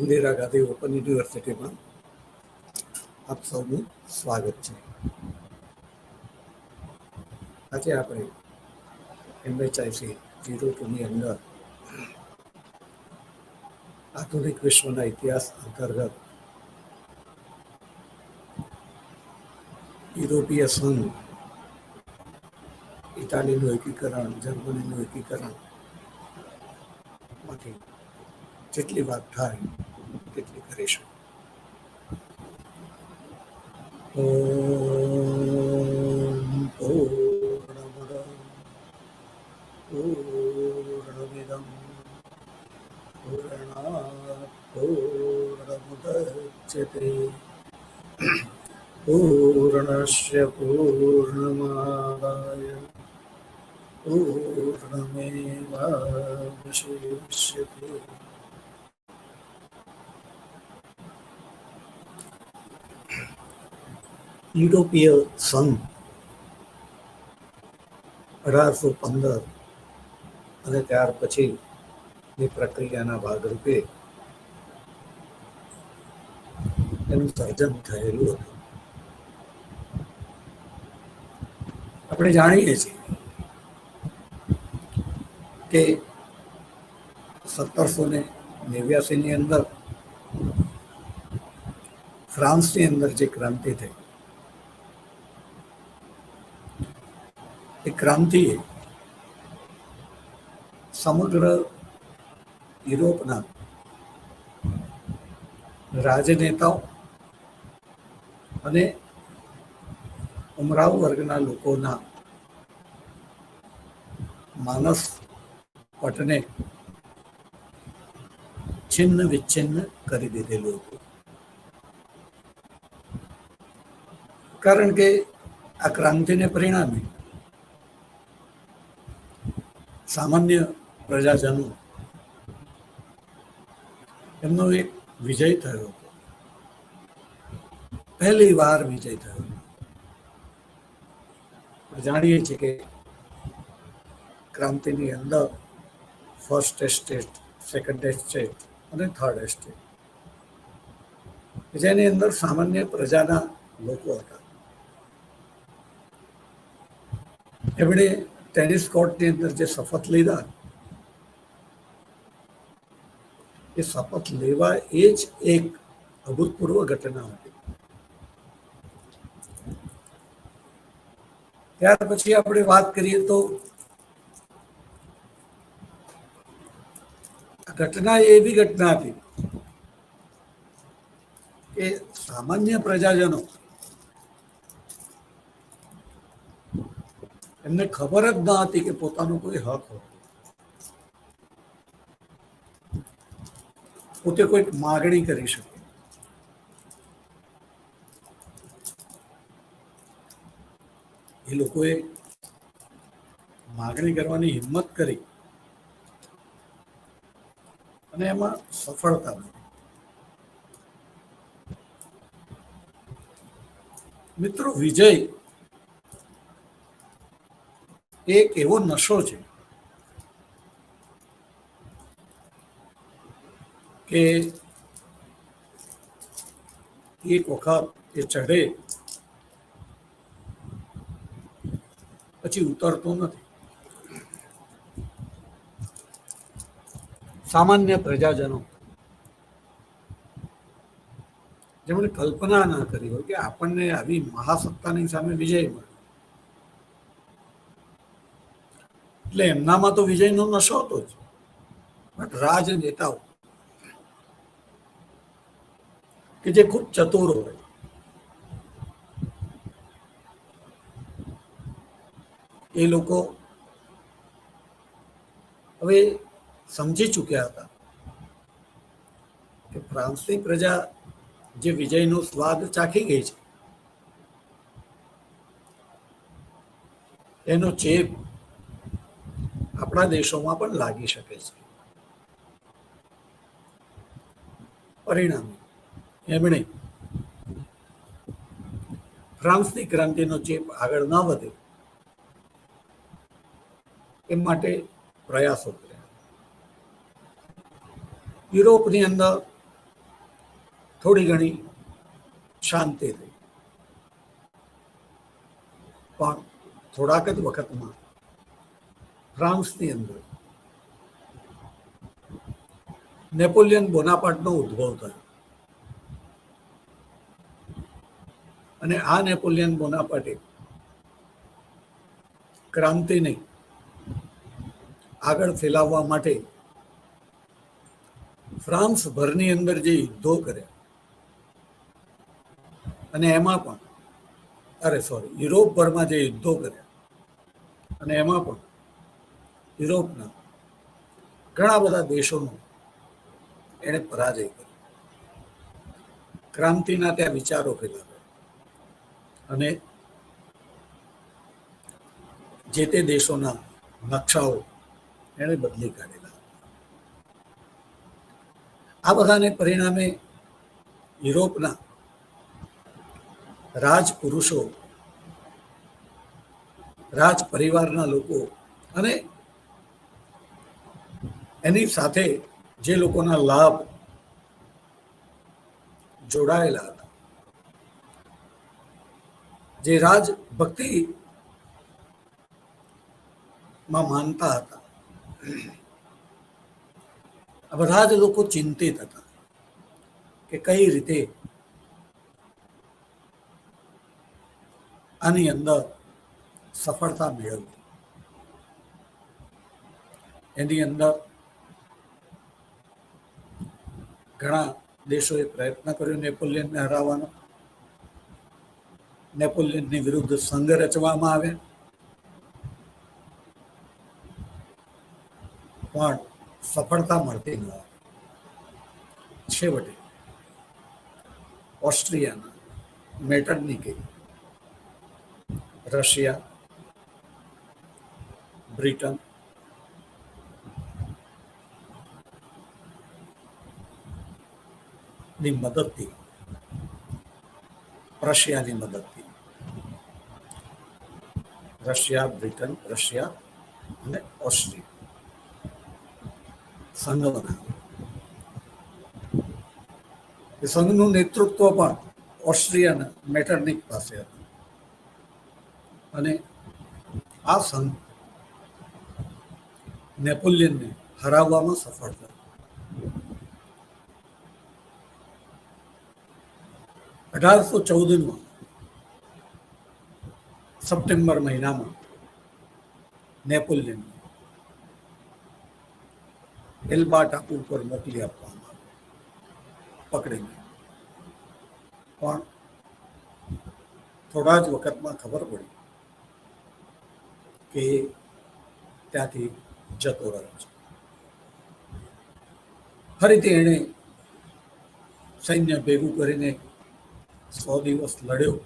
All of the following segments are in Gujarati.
ઇન્દિરા ગાંધી ઓપન યુનિવર્સિટીમાં આપ સૌનું સ્વાગત છે. આજે આપણે MHIC 02ની અંદર આધુનિક વિશ્વના ઇતિહાસ અંતર્ગત યુરોપીય સંઘ, ઇટાલીનું એકીકરણ, જર્મનીનું એકીકરણ માંથી જેટલી વાત થાય તેટલી કરીશું. પૂર્ણમિદં પૂર્ણાત પૂર્ણમુદચ્યતે પૂર્ણસ્ય પૂર્ણમાદાય પૂર્ણમેવાવશિષ્યતે. યુરોપીય સંઘ 1815 અને ત્યાર પછીની પ્રક્રિયાના ભાગરૂપે એનું સર્જન થયેલું હતું. આપણે જાણીએ છીએ કે 1789ની અંદર ફ્રાન્સની અંદર જે ક્રાંતિ થઈ, એ ક્રાંતિએ સમગ્ર યુરોપના રાજનેતાઓ અને ઉમરાવ વર્ગના લોકોના માનસ પટને છિન્ન વિચ્છિન્ન કરી દીધેલું હતું. કારણ કે આ ક્રાંતિને પરિણામે સામાન્ય પ્રજાજનો એમનો એક વિજય થયો હતો. પહેલી વાર વિજય થયો. જાણીએ છીએ કે ક્રાંતિની અંદર ફર્સ્ટ એસ્ટેટ, સેકન્ડ એસ્ટેટ અને થર્ડ એસ્ટેટ, જેની અંદર સામાન્ય પ્રજાના લોકો હતા. એમણે ટેનિસ કોર્ટની અંદર જે શપથ લીધા, એ શપથ લેવા એ જ એક અભૂતપૂર્વ ઘટના હતી. ત્યાર પછી આપણે વાત કરીએ તો ઘટના એવી ઘટના હતી કે સામાન્ય પ્રજાજનો એમને ખબર જ ન હતી કે પોતાનો કોઈ હક હોય, પોતે કોઈક માગણી કરી શકે. એ લોકોએ માગણી કરવાની હિંમત કરી અને એમાં સફળતા મળી. મિત્રો, વિજય એક એવો નશો છે કે એક વખત એ ચઢે પછી ઉતરતો નથી. સામાન્ય પ્રજાજનો જેમણે કલ્પના ના કરી હોય કે આપણને આવી મહાસત્તાની સામે વિજય મળે, એટલે એમનામાં તો વિજયનો નશો હતો જ. બટ રાજનેતાઓ કે જે ખૂબ ચતુર હોય, એ લોકો હવે સમજી ચૂક્યા હતા કે ફ્રાન્સની પ્રજા જે વિજયનો સ્વાદ ચાખી ગઈ છે, એનો ચેપ આપણા દેશોમાં પણ લાગી શકે છે. પરિણામે એમણે ફ્રાન્સની ક્રાંતિનો ચેપ આગળ ન વધે એ માટે પ્રયાસો કર્યા. યુરોપની અંદર થોડી ઘણી શાંતિ થઈ, પણ થોડાક જ વખતમાં ફ્રાન્સની અંદર નેપોલિયન બોનાપાર્ટનો ઉદ્ભવ થયો. અને આ નેપોલિયન બોનાપાર્ટે ક્રાંતિને આગળ ફેલાવવા માટે ફ્રાન્સ ભરની અંદર જે યુદ્ધો કર્યા, અને એમાં પણ યુરોપ ભરમાં જે યુદ્ધો કર્યા, અને એમાં પણ યુરોપના ઘણા બધા દેશોનો એણે પરાજય કર્યો. ક્રાંતિના ત્યાં વિચારો ફેલાવ્યા અને જે તે દેશોના નકશાઓ એણે બદલી કાઢેલા. આ બધાને પરિણામે યુરોપના રાજપુરુષો, રાજ પરિવારના લોકો અને એની સાથે જે લોકોના લાભ જોડાયેલા હતા, જે રાજભક્તિ માં માનતા હતા, આ બધા જ લોકો ચિંતિત હતા કે કઈ રીતે આની અંદર સફળતા મેળવવી. એની અંદર ઘણા દેશોએ પ્રયત્ન કર્યો નેપોલિયનને હરાવવાનો. નેપોલિયનની વિરુદ્ધ સંઘ રચવામાં આવ્યા, પણ સફળતા મળતી ન હતી. છેવટે ઓસ્ટ્રિયાના મેટરનિકે રશિયા, બ્રિટન, ની મદદથી, રશિયાની મદદથી, રશિયા, બ્રિટન, રશિયા અને ઓસ્ટ્રિયા સંઘ બનાવ્યો. એ સંઘનું નેતૃત્વ પણ ઓસ્ટ્રિયાના મેટરનિક પાસે હતું. અને આ સંઘ નેપોલિયનને હરાવવામાં સફળ થયો. 1814 સપ્ટેમ્બર મહિનામાં નેપોલિયન એલ્બા ટાપુ પર મોકલી આપવામાં પકડીને. પણ થોડા જ વખતમાં ખબર પડી કે ત્યાંથી જતો રહ્યો છે. ફરીથી એણે સૈન્ય ભેગું કરીને 100 દિવસ લડ્યો.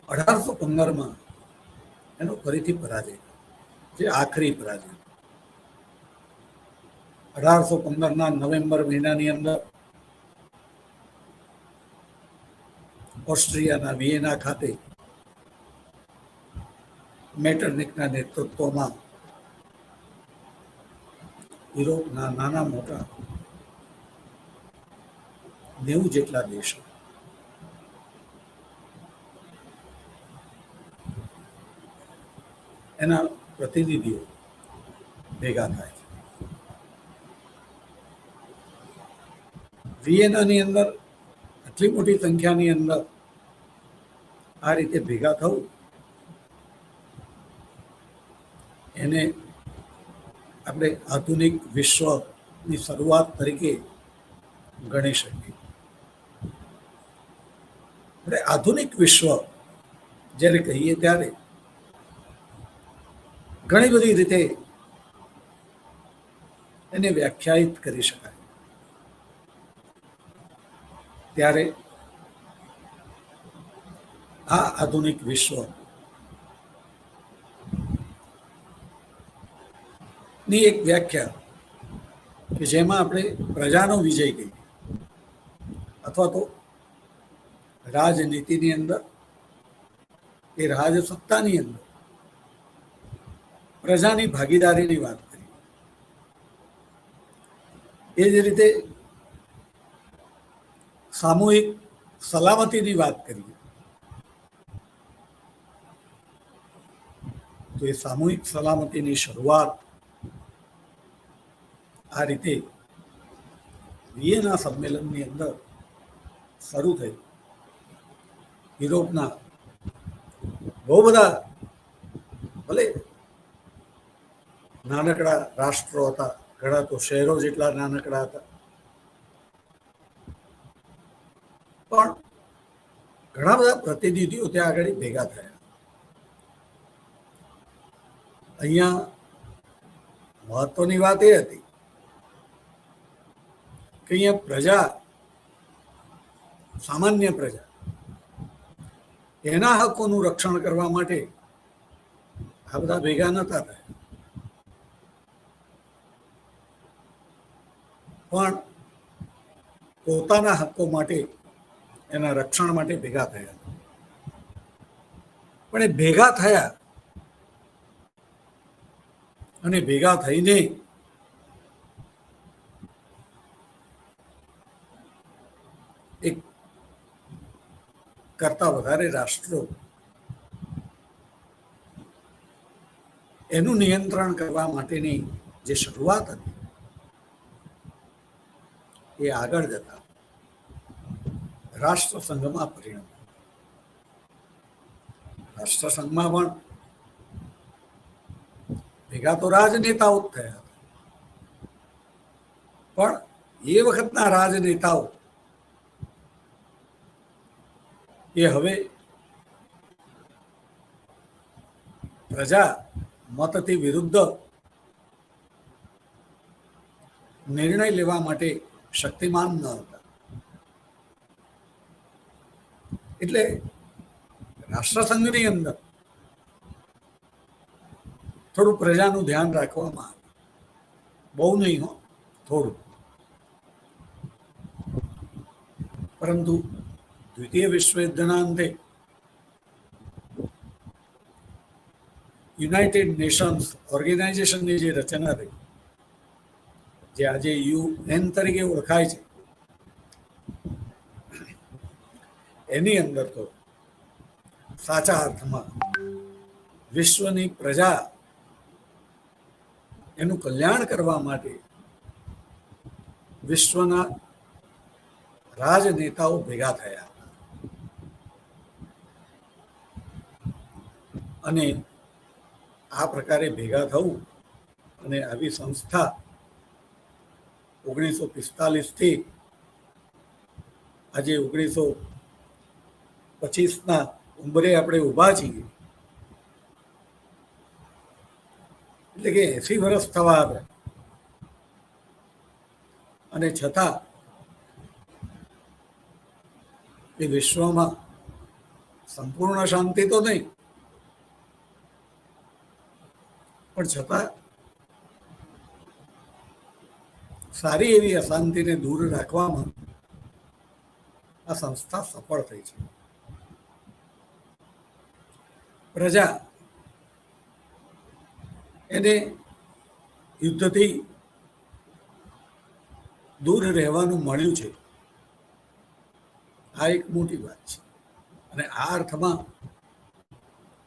1815 એનો ફરીથી પરાજય, જે આખરી પરાજય. 1815 નવેમ્બર મહિનાની અંદર ઓસ્ટ્રિયાના વિયેના ખાતે મેટરનિકના નેતૃત્વમાં યુરોપના નાના મોટા 90 જેટલા દેશો એના પ્રતિનિધિઓ ભેગા થાય છે. વિયેનાની અંદર આટલી મોટી સંખ્યાની અંદર આ રીતે ભેગા થવું, એને આપણે આધુનિક વિશ્વની શરૂઆત તરીકે ગણી શકીએ. આપણે આધુનિક વિશ્વ જ્યારે કહીએ ત્યારે ઘણી બધી રીતે એને વ્યાખ્યાયિત કરી શકાય. ત્યારે આ આધુનિક વિશ્વ ની એક વ્યાખ્યા કે જેમાં આપણે પ્રજાનો વિજય કહીએ, અથવા તો રાજનીતિની અંદર એ રાજસત્તાની અંદર પ્રજાની ભાગીદારીની વાત કરીએ. એ જ રીતે સામૂહિક સલામતીની વાત કરીએ તો એ સામૂહિક સલામતીની શરૂઆત આ રીતે વિયેના સંમેલનની અંદર શરૂ થઈ. યુરોપના બહુ બધા ભલે નાનકડા રાષ્ટ્રો હતા, ઘણા તો શહેરો જેટલા નાનકડા હતા, પણ ઘણા બધા પ્રતિનિધિઓ ત્યાં આગળ ભેગા થયા. અહીંયા મહત્વની વાત એ હતી કે અહીંયા પ્રજા, સામાન્ય પ્રજા, એના હકોનું રક્ષણ કરવા માટે આ બધા ભેગા નતા થયા, પણ પોતાના હકો માટે, એના રક્ષણ માટે ભેગા થયા. પણ એ ભેગા થયા અને ભેગા થઈને એક કરતા વધારે રાષ્ટ્રો એનું નિયંત્રણ કરવા માટેની જે શરૂઆત હતી એ આગળ જતા રાષ્ટ્રસંઘમાં પરિણમી. રાષ્ટ્રસંઘમાં પણ ભેગા તો રાજનેતાઓ જ થયા, પણ એ વખતના રાજનેતાઓ એ હવે પ્રજા મતથી વિરુદ્ધ નિર્ણય લેવા માટે શક્તિમાન ન હતા. એટલે રાષ્ટ્રસંઘની અંદર થોડું પ્રજાનું ધ્યાન રાખવામાં આવે, બહુ નહીં હો, થોડું. પરંતુ દ્વિતીય વિશ્વયુદ્ધના અંતે યુનાઇટેડ નેશન્સ ઓર્ગેનાઇઝેશનની જે રચના થઈ, જે આજે UN તરીકે ઓળખાય છે, એની અંદર તો સાચા અર્થમાં વિશ્વની પ્રજા એનું કલ્યાણ કરવા માટે વિશ્વના રાજનેતાઓ ભેગા થયા અને આ પ્રકારે ભેગા થવું અને આવી સંસ્થા 1945થી આજે 1925ના ઉંબરે આપણે ઊભા છીએ, એટલે કે 80 વર્ષ થવા આવ્યા અને છતાં એ વિશ્વમાં સંપૂર્ણ શાંતિ તો નહીં, પણ છતાં સારી એવી અશાંતિને દૂર રાખવામાં આ સંસ્થા સફળ થઈ છે. પ્રજા એને યુદ્ધથી દૂર રહેવાનું મળ્યું છે, આ એક મોટી વાત છે. અને આ અર્થમાં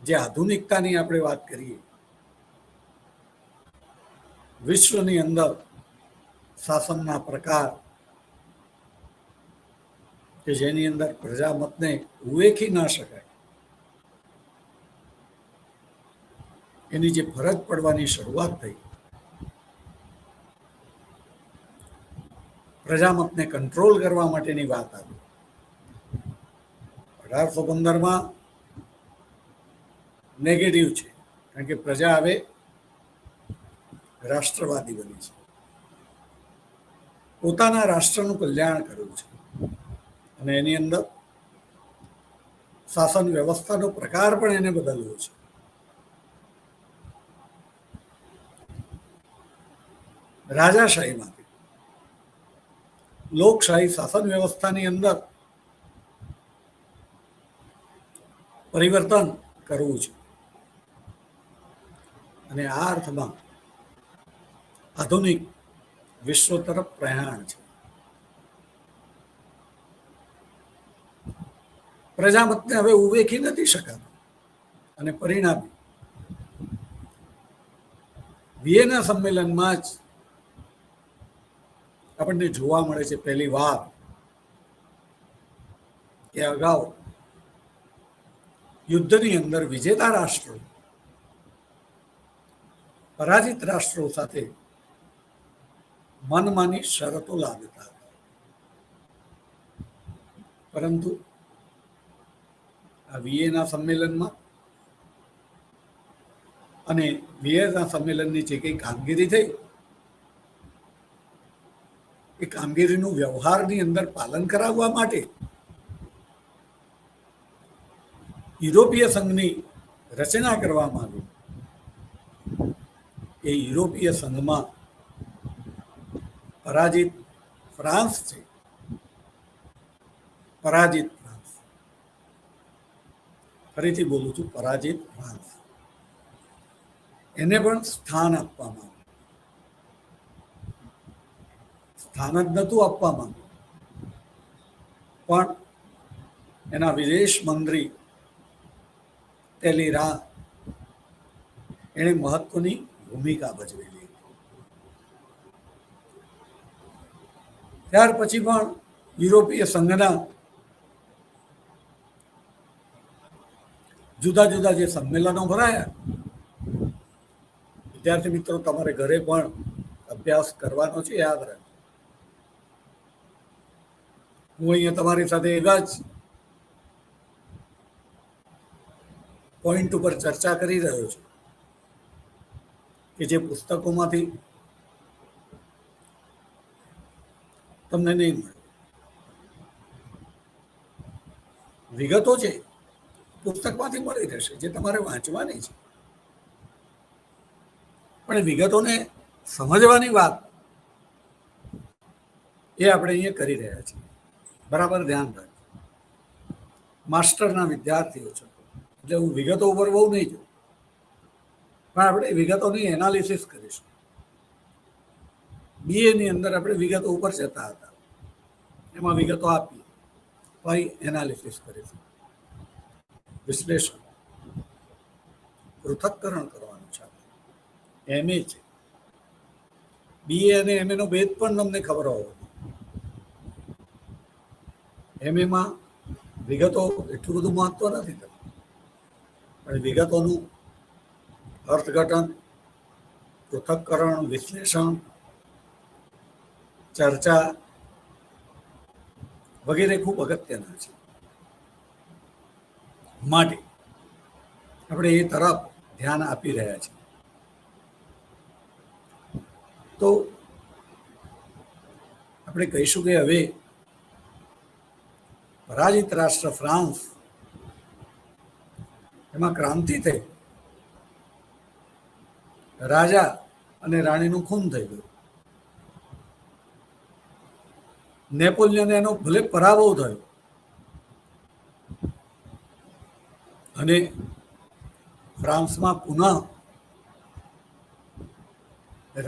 જે આધુનિકતાની આપણે વાત કરીએ, વિશ્વની અંદર શાસનના પ્રકાર કે જેની અંદર પ્રજામતને ઉવેખી ના શકાય, એની જે ફરજ પડવાની શરૂઆત થઈ, પ્રજામતને કંટ્રોલ કરવા માટેની વાત આવી. 1815માં નેગેટિવ છે, કારણ કે પ્રજા હવે રાષ્ટ્રવાદી બની છે, પોતાના રાષ્ટ્રનું કલ્યાણ કરવું છે અને એની અંદર શાસન વ્યવસ્થાનો પ્રકાર પણ એને બદલવો છે. રાજાશાહીમાંથી લોકશાહી શાસન વ્યવસ્થાની અંદર પરિવર્તન કરવું છે અને આ અર્થમાં આધુનિક વિશ્વ તરફ પ્રયાણ છે. પ્રજામતને હવે ઉવેખી નથી શકાતું અને પરિણામે વિયેના સંમેલનમાં જ આપણને જોવા મળે છે પહેલી વાર કે અગાઉ યુદ્ધની અંદર વિજેતા રાષ્ટ્રો પરાજિત રાષ્ટ્રો સાથે મનમાની શરતો લાદતા હતા, પરંતુ આ વિયેના સંમેલનમાં અને વિયેના સંમેલનની જે કંઈ કામગીરી થઈ એ કામગીરીનું વ્યવહારની અંદર પાલન કરાવવા માટે યુરોપીય સંઘની રચના કરવામાં આવી. એ યુરોપીય સંઘમાં પરાજિત ફ્રાન્સ છે, પરાજિત ફ્રાન્સ, ફરીથી બોલું છું, પરાજિત ફ્રાન્સ, એને પણ સ્થાન આપવામાં આવ્યું. સ્થાન જ નહોતું આપવામાં, પણ એના વિદેશ મંત્રી ટેલીરા એણે મહત્વની ભૂમિકા ભજવેલી. ત્યાર પછી પણ યુરોપીય સંઘના જુદા જુદા જે સંમેલનો ભરાયા, વિદ્યાર્થી મિત્રો તમારે ઘરે પણ અભ્યાસ કરવાનો છે, યાદ રાખજો. હું અહીંયા તમારી સાથે એવા જ પોઈન્ટ ઉપર ચર્ચા કરી રહ્યો છું કે જે પુસ્તકોમાંથી તમને નહીં મળે. વિગતો છે પુસ્તકમાંથી મળી રહેશે, જે તમારે વાંચવાની છે, પણ એ વિગતોને સમજવાની વાત એ આપણે અહીંયા કરી રહ્યા છીએ. બરાબર ધ્યાન રાખજો. માસ્ટરના વિદ્યાર્થીઓ છો એટલે હું વિગતો ઉપર બહુ નહીં જોઉં, પણ આપણે વિગતોની એનાલિસિસ કરીશું. બીએની અંદર આપણે વિગતો ઉપર જતા હતા, એમાં વિગતો આપીએ, પછી એનાલિસિસ કરીશું, વિશ્લેષણ, પૃથક્કરણ કરવાનું છે. એમએ છે, બીએ અને એમએનો ભેદ પણ તમને ખબર હોવો. એમએમાં વિગતો એટલું બધું મહત્વ નથી થતું, પણ વિગતોનું અર્થઘટન, પૃથક્કરણ, વિશ્લેષણ, ચર્ચા વગેરે ખૂબ અગત્યના છે. માટે આપણે એ તરફ ધ્યાન આપી રહ્યા છીએ. તો આપણે કહીશું કે હવે પરાજિત રાષ્ટ્ર ફ્રાન્સ એમાં ક્રાંતિ થઈ, રાજા અને રાણીનું ખૂન થઈ ગયું. નેપોલિયને એનો ભલે પરાભવ થયો અને ફ્રાન્સમાં પુનઃ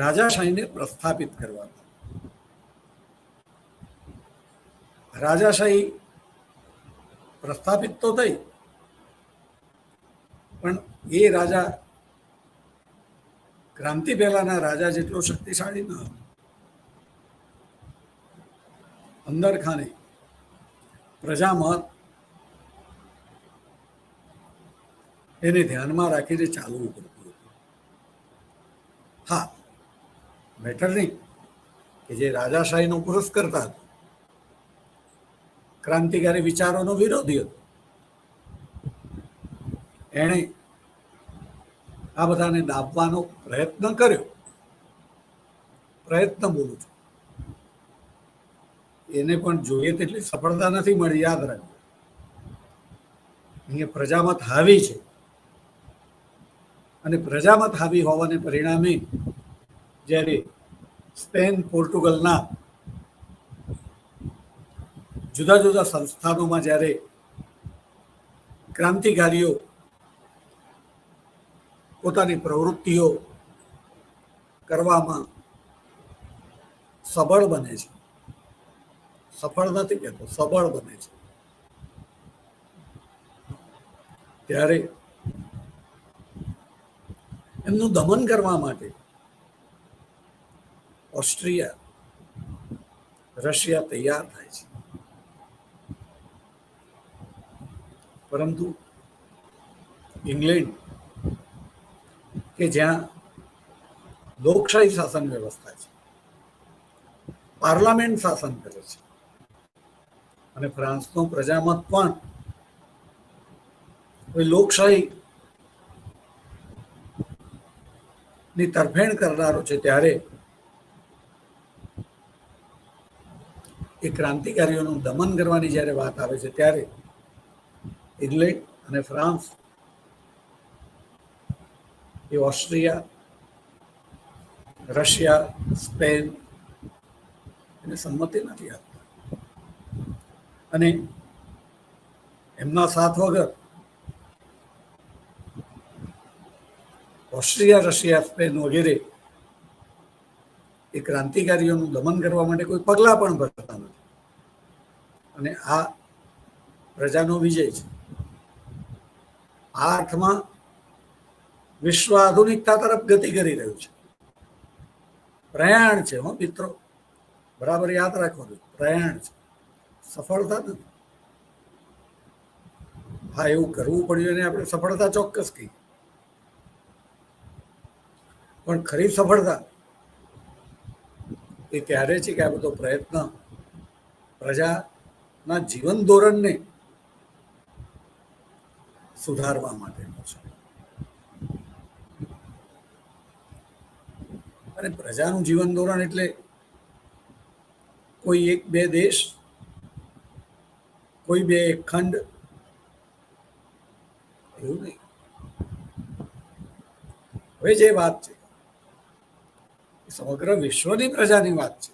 રાજાશાહીને પ્રસ્થાપિત કરવા. રાજાશાહી પ્રસ્થાપિત તો થઈ, પણ એ રાજા ક્રાંતિ પહેલાના રાજા જેટલો શક્તિશાળી ન હતો. અંદર ખાને પ્રજામત એને ધ્યાનમાં રાખીને ચાલવું પડતું હતું. હા, મેટર નહીં કે જે રાજાશાહીનો પુરુષ કરતા હતો, ક્રાંતિકારી વિચારોનો વિરોધી હતો, એણે આ બધાને દાબવાનો પ્રયત્ન કર્યો. પ્રયત્ન બોલું છું, એને પણ જોઈએ તેટલી સફળતા નથી મળી. યાદ રાખજો, અહીંયા પ્રજામત હાવી છે અને પ્રજામત હાવી હોવાને પરિણામે જ્યારે સ્પેન, પોર્ટુગલના જુદા જુદા સંસ્થાનોમાં જ્યારે ક્રાંતિકારીઓ પોતાની પ્રવૃત્તિઓ કરવામાં સબળ બને છે, સફળ નથી કહેતો, સબળ બને છે, ત્યારે એમનું દમન કરવા માટે ઓસ્ટ્રિયા, રશિયા તૈયાર થાય છે. પરંતુ ઇંગ્લેન્ડ કે જ્યાં લોકશાહી શાસન વ્યવસ્થા છે, પાર્લામેન્ટ શાસન કરે છે, અને ફ્રાન્સનો પ્રજામત પણ કોઈ લોકશાહી ની તરફેણ કરનારો છે, ત્યારે એ ક્રાંતિકારીઓનું દમન કરવાની જ્યારે વાત આવે છે, ત્યારે ઇંગ્લેન્ડ અને ફ્રાન્સ એ ઓસ્ટ્રિયા, રશિયા, સ્પેન એને સંમતિ નથી આપતા, અને એમના સાથ વગર ઓસ્ટ્રિયા, રશિયા, સ્પેન વગેરે એ ક્રાંતિકારીઓનું દમન કરવા માટે કોઈ પગલાં પણ ભરતા નથી. અને આ પ્રજાનો વિજય છે. આ અર્થમાં વિશ્વ આધુનિકતા તરફ ગતિ કરી રહ્યું છે. પ્રયાણ છે મિત્રો, બરાબર યાદ રાખવાનું, પ્રયાણ છે, સફળતા નથી. હા, એવું કરવું પડ્યું અને આપણે સફળતા ચોક્કસ કહી, પણ ખરી સફળતા એ ત્યારે છે કે આ બધો પ્રયત્ન પ્રજાના જીવન ધોરણને સુધારવા માટેનો છે. અને પ્રજાનું જીવન ધોરણ એટલે કોઈ એક બે દેશ, કોઈ બે એક ખંડ, એવું નહીં. હવે જે વાત છે સમગ્ર વિશ્વની પ્રજાની વાત છે.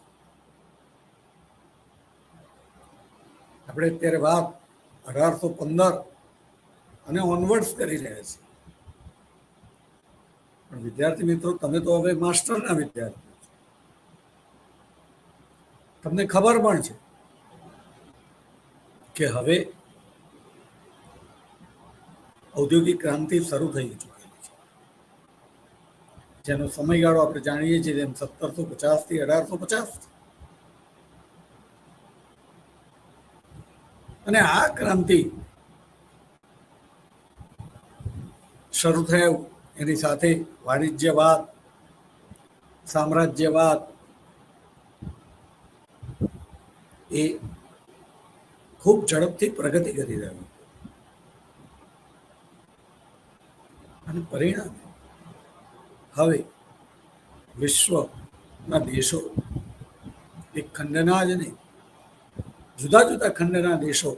આપણે અત્યારે વાત 1815 અને ઓનવર્ડ્સ કરી રહ્યા છીએ. પણ વિદ્યાર્થી મિત્રો, તમે તો હવે માસ્ટરના વિદ્યાર્થી છો, તમને ખબર પણ છે કે હવે ઔદ્યોગિક ક્રાંતિ શરૂ થઈ ચૂકેલી છે, જેનો સમયગાળો આપણે જાણીએ છીએ જેમ 1750 થી 1850. અને આ ક્રાંતિ શરૂ થયું એની સાથે વાણિજ્યવાદ, સામ્રાજ્યવાદ એ ખૂબ ઝડપથી પ્રગતિ કરી રહ્યું, અને પરિણામે હવે વિશ્વના દેશો એક ખંડના જ નહીં, જુદા જુદા ખંડના દેશો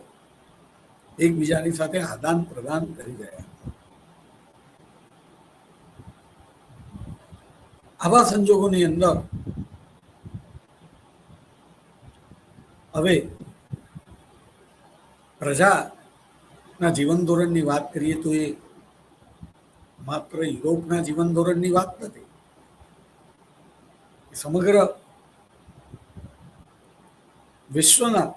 એકબીજાની સાથે આદાન પ્રદાન કરી રહ્યા. આવા સંજોગોની અંદર હવે પ્રજાના જીવન ધોરણની વાત કરીએ તો એ માત્ર યુરોપના જીવન ધોરણની વાત નથી, સમગ્ર વિશ્વના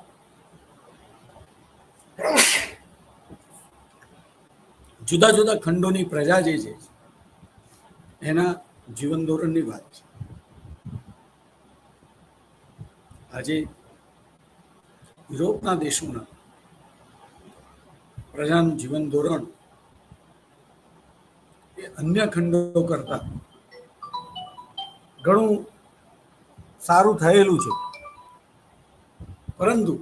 જુદા જુદા ખંડોની પ્રજા જે છે એના જીવન ધોરણની વાત છે. આજે યુરોપના દેશોના પ્રજાનું જીવન ધોરણ એ અન્ય ખંડો કરતા ઘણું સારું થયેલું છે, પરંતુ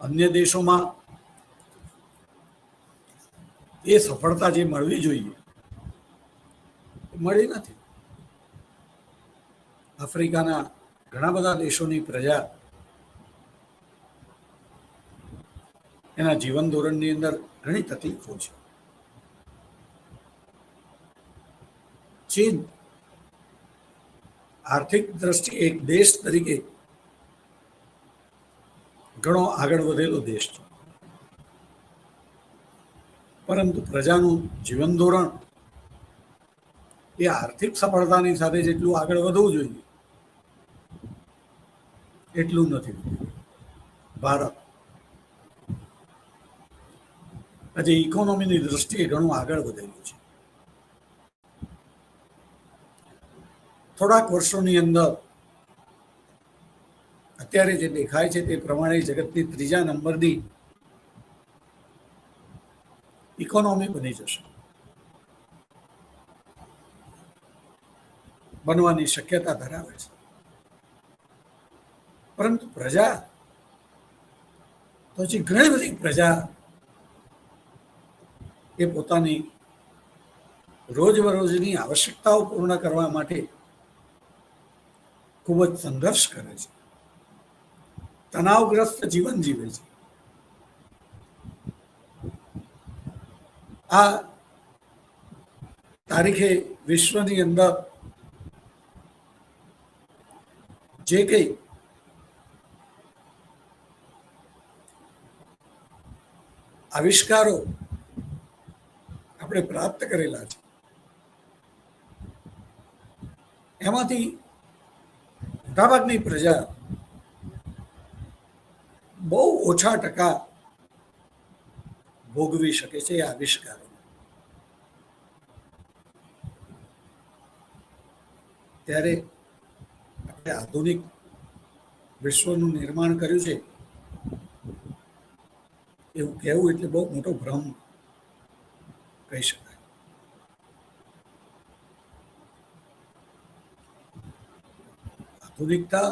અન્ય દેશોમાં એ સફળતા જે મળવી જોઈએ મળી નથી. આફ્રિકાના ઘણા બધા દેશોની પ્રજા એના જીવન ધોરણની અંદર ઘણી તકલીફો છે. ચીન આર્થિક દ્રષ્ટિએ એક દેશ તરીકે ઘણો આગળ વધેલો દેશ છે, પરંતુ પ્રજાનું જીવન ધોરણ એ આર્થિક સફળતાની સાથે જેટલું આગળ વધવું જોઈએ એટલું નથી. ભારત આજે ઇકોનોમીની દ્રષ્ટિએ ઘણું આગળ વધેલું છે. થોડાક વર્ષોની અંદર અત્યારે જે દેખાય છે તે પ્રમાણે જગતની ત્રીજા નંબરની ઇકોનોમી બની જશે, બનવાની શક્યતા ધરાવે છે. પરંતુ પ્રજા તો હજી ઘણી બધી પ્રજા એ પોતાની રોજબરોજની આવશ્યકતાઓ પૂર્ણ કરવા માટે ખૂબ જ સંઘર્ષ કરે છે, તણાવગ્રસ્ત જીવન જીવે છે. આ તારીખે વિશ્વની અંદર જે કંઈ આવિષ્કારો આપણે પ્રાપ્ત કરેલા છે એમાંથી મોટાભાગની પ્રજા બહુ ઓછા ટકા ભોગવી શકે છે એ આવિષ્કારો. ત્યારે આપણે આધુનિક વિશ્વનું નિર્માણ કર્યું છે એવું કહેવું એટલે બહુ મોટો ભ્રમ કહી શકાય. આધુનિકતા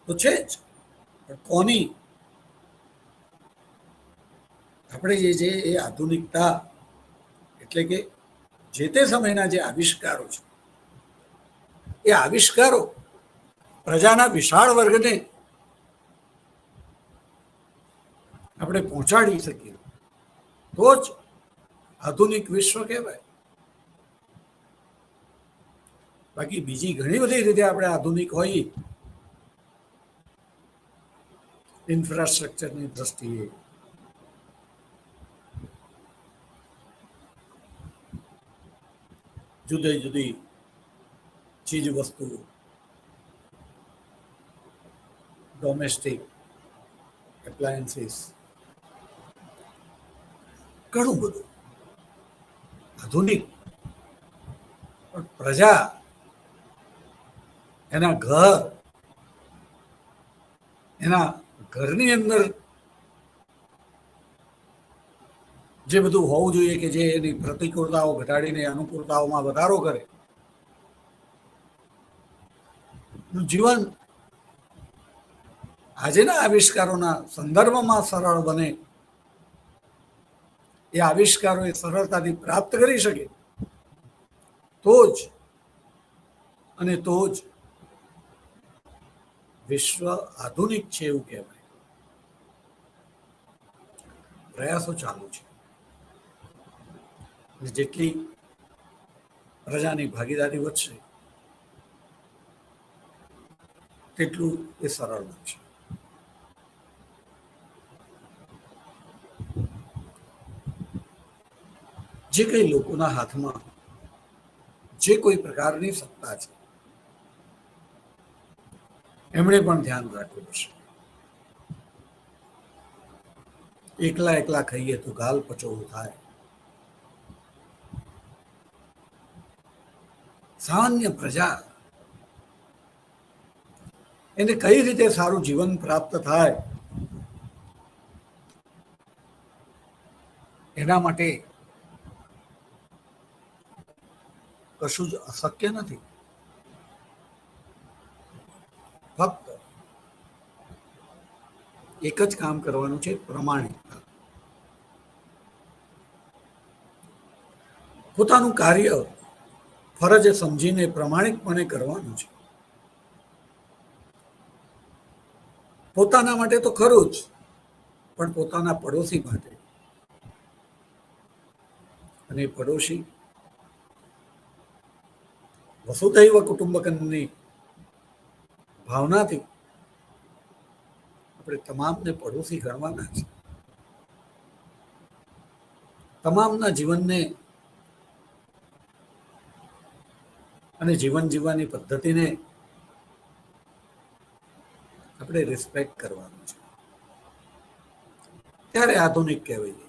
તો છે જ, પણ કોની? આપણે જે છે એ આધુનિકતા એટલે કે જે તે સમયના જે આવિષ્કારો છે એ આવિષ્કારો પ્રજાના વિશાળ વર્ગને આપણે પહોંચાડી શકીએ તો જ આધુનિક વિશ્વ કહેવાય. બાકી બીજી ઘણી બધી રીતે આપણે આધુનિક હોઈએ, ઇન્ફ્રાસ્ટ્રક્ચરની દ્રષ્ટિએ, જુદી જુદી ચીજ વસ્તુઓ, ડોમેસ્ટિક એપ્લાયન્સીસ, ઘણું બધું આધુનિક. પણ પ્રજા એના ઘરની અંદર જે બધું હોવું જોઈએ કે જે એની પ્રતિકૂળતાઓ ઘટાડીને અનુકૂળતાઓમાં વધારો કરે, જીવન આજના આવિષ્કારોના સંદર્ભમાં સરળ બને, એ આવિષ્કારો એ સરળતાથી પ્રાપ્ત કરી શકે તો જ વિશ્વ આધુનિક છે એવું કહેવાય. પ્રયાસો ચાલુ છે. જેટલી પ્રજાની ભાગીદારી વધશે તેટલું એ સરળ બનશે. જે કંઈ લોકોના હાથમાં જે કોઈ પ્રકારની સત્તા છે એમણે પણ ધ્યાન રાખવું પડશે. એકલા ખાઈએ તો ગાલ પચોળું થાય. સામાન્ય પ્રજા એને કઈ રીતે સારું જીવન પ્રાપ્ત થાય એના માટે કશું જ અશક્ય નથી. ફક્ત એક જ કામ કરવાનું છે, પ્રમાણિકતા. પોતાનું કાર્ય ફરજ સમજીને પ્રમાણિકપણે કરવાનું છે. પોતાના માટે તો ખરું જ, પણ પોતાના પડોશી માટે. અને પડોશી વસુધૈવ કુટુંબકમની ભાવનાથી આપણે તમામને પડોશી ગણવાના છે. તમામના જીવનને અને જીવન જીવવાની પદ્ધતિને આપણે રિસ્પેક્ટ કરવાનું છે, ત્યારે આધુનિક કહેવાય.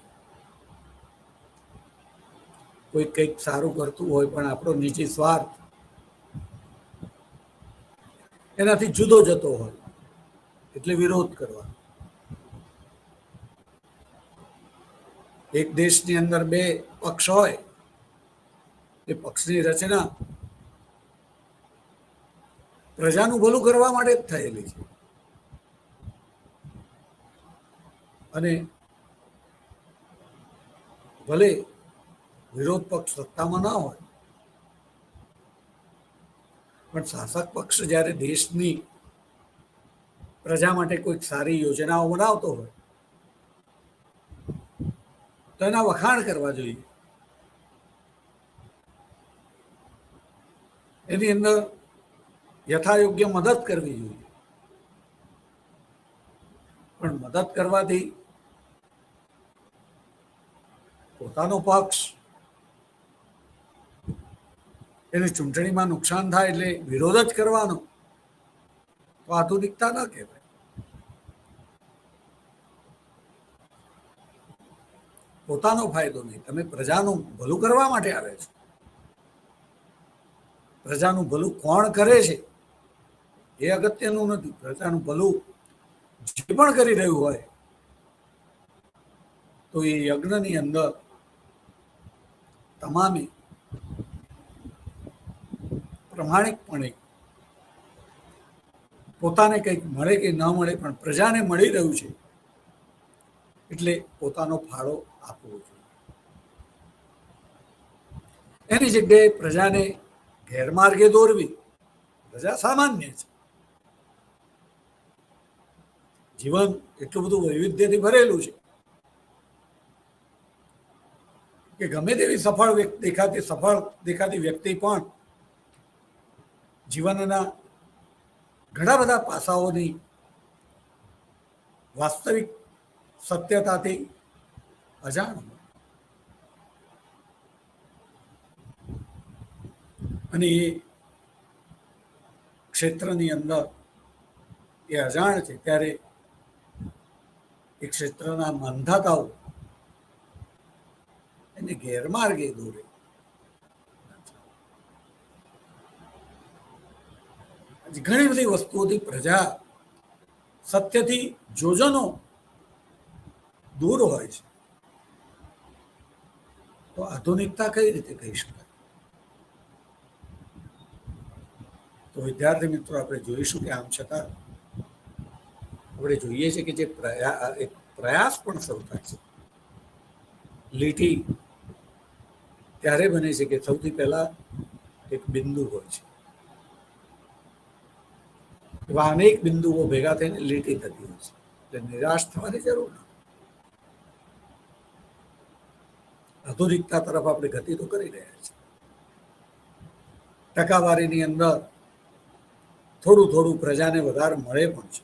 કોઈ કંઈક સારું કરતું હોય પણ આપણો નિજી સ્વાર્થ એનાથી જુદો જતો હોય એટલે વિરોધ કરવાનો. એક દેશની અંદર બે પક્ષ હોય, એ પક્ષની રચના પ્રજાનું ભલું કરવા માટે જ થયેલી છે. અને ભલે વિરોધ પક્ષ સત્તામાં ના હોય, પણ શાસક પક્ષ જ્યારે દેશની પ્રજા માટે કોઈક સારી યોજનાઓ બનાવતો હોય તો એના વખાણ કરવા જોઈએ. એની અંદર યથાયોગ્ય મદદ કરવી જોઈએ. પણ મદદ કરવાથી પોતાનો પક્ષ એની ચૂંટણીમાં નુકસાન થાય એટલે વિરોધ જ કરવાનો, તો આધુનિકતા ન કહેવાય. પોતાનો ફાયદો નહીં, તમે પ્રજાનું ભલું કરવા માટે આવે છો. પ્રજાનું ભલું કોણ કરે છે એ અગત્યનું નથી. પ્રજાનું ભલું જે પણ કરી રહ્યું હોય તો એ યજ્ઞની અંદર તમામે પ્રમાણિકપણે પોતાને કંઈક મળે કે ન મળે પણ પ્રજાને મળી રહ્યું છે એટલે પોતાનો ફાળો આપવો જોઈએ. એની જગ્યાએ પ્રજાને ગેરમાર્ગે દોરવી, પ્રજા સામાન્ય છે. જીવન એટલું બધું વૈવિધ્યથી ભરેલું છે કે ગમે તેવી સફળ દેખાતી વ્યક્તિ પણ જીવનના ઘણા બધા પાસાઓની વાસ્તવિક સત્યતાથી અજાણ, અને એ ક્ષેત્રની અંદર એ અજાણ છે ત્યારે એ ક્ષેત્રના માંધાતાઓ એને ગેરમાર્ગે દોરે. ઘણી બધી વસ્તુઓથી પ્રજા સત્યથી જોજનો દૂર હોય છે, તો આધુનિકતા કઈ રીતે કહી શકાય? તો વિદ્યાર્થી મિત્રો, આપણે જોઈશું કે આમ છતાં આપણે જોઈએ છીએ કે જે પ્રયાસ પણ શરૂ થાય છે. લીટી ત્યારે બને છે કે સૌથી પહેલા એક બિંદુ હોય છે. એવા અનેક બિંદુઓ ભેગા થઈને લીટી થતી હોય છે. એટલે નિરાશ થવાની જરૂર નથી. આધુનિકતા તરફ આપણે ગતિ તો કરી રહ્યા છીએ. ટકાવારીની અંદર થોડું થોડું પ્રજાને વધારે મળે પણ છે.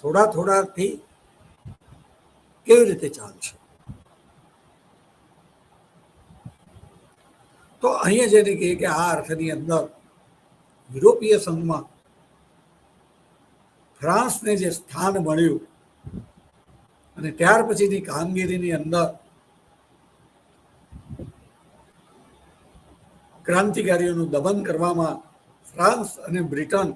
થોડાથી કેવી રીતે ચાલશે? તો અહીંયા જેને કહે કે આ અર્થની અંદર યુરોપીય સંઘમાં ફ્રાન્સને જે સ્થાન મળ્યું અને ત્યાર પછીની કામગીરીની અંદર ક્રાંતિકારીઓનું દમન કરવામાં ફ્રાન્સ અને બ્રિટન